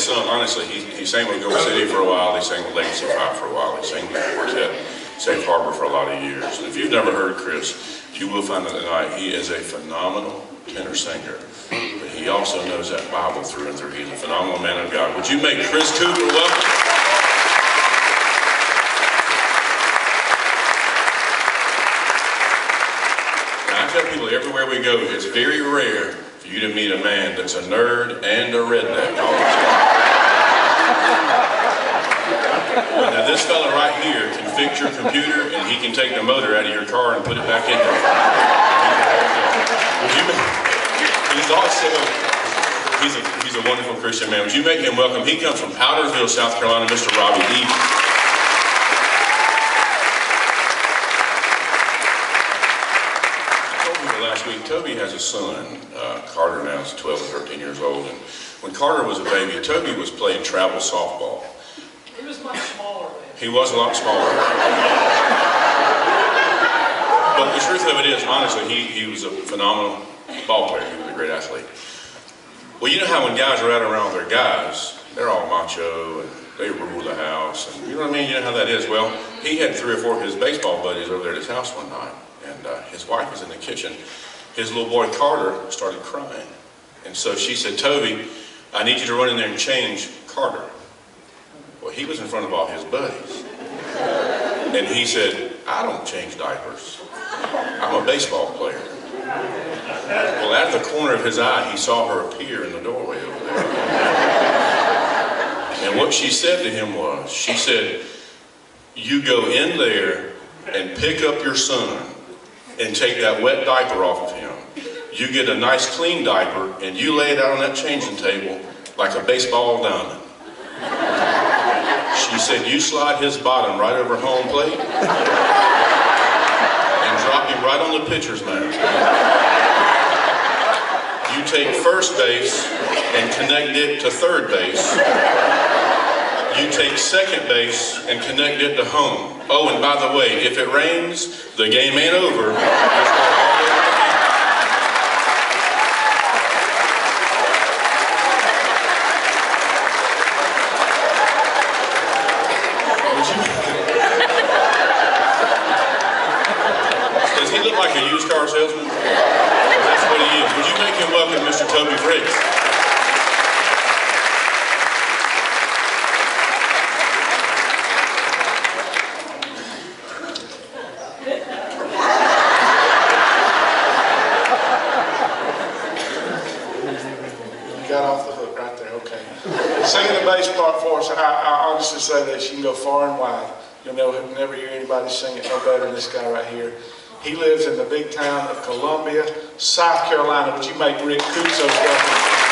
sung, honestly, he sang with Gold City for a while, he sang with Legacy 5 for a while, he sang with Quartet, Safe Harbor for a lot of years. And if you've never heard Chris, you will find that tonight he is a phenomenal tenor singer. But he also knows that Bible through and through. He's a phenomenal man of God. Would you make Chris Cooper welcome? Now, I tell people everywhere we go, it's very rare for you to meet a man that's a nerd and a redneck all the time. Now this fella right here can fix your computer and he can take the motor out of your car and put it back in there. He's a wonderful Christian man. Would you make him welcome? He comes from Powdersville, South Carolina, Mr. Robbie E. I told people last week, Toby has a son. Carter now is 12 or 13 years old. And when Carter was a baby, Toby was playing travel softball. He was much smaller then. He was a lot smaller. But the truth of it is, honestly, he was a phenomenal ball player. He was a great athlete. Well, you know how when guys are out around their guys, they're all macho and they rule the house. And you know what I mean? You know how that is. Well, he had 3 or 4 of his baseball buddies over there at his house one night. And his wife was in the kitchen. His little boy Carter started crying. And so she said, Toby, I need you to run in there and change Carter. Well, he was in front of all his buddies. And he said, I don't change diapers. I'm a baseball player. Well, out of the corner of his eye, he saw her appear in the doorway over there. And what she said to him was, she said, you go in there and pick up your son and take that wet diaper off of him. You get a nice clean diaper and you lay it out on that changing table like a baseball diamond. She said, you slide his bottom right over home plate and drop him right on the pitcher's mound. You take first base and connect it to third base. You take second base and connect it to home. Oh, and by the way, if it rains, the game ain't over. Does he look like a used car salesman? That's what he is. Would you make him welcome Mr. Toby Briggs? Got off the hook right there, okay. Singing the bass part for us, I honestly say this, you can go far and wide. You'll never hear anybody sing it no better than this guy right here. He lives in the big town of Columbia, South Carolina. Would you make Rick Coots welcome?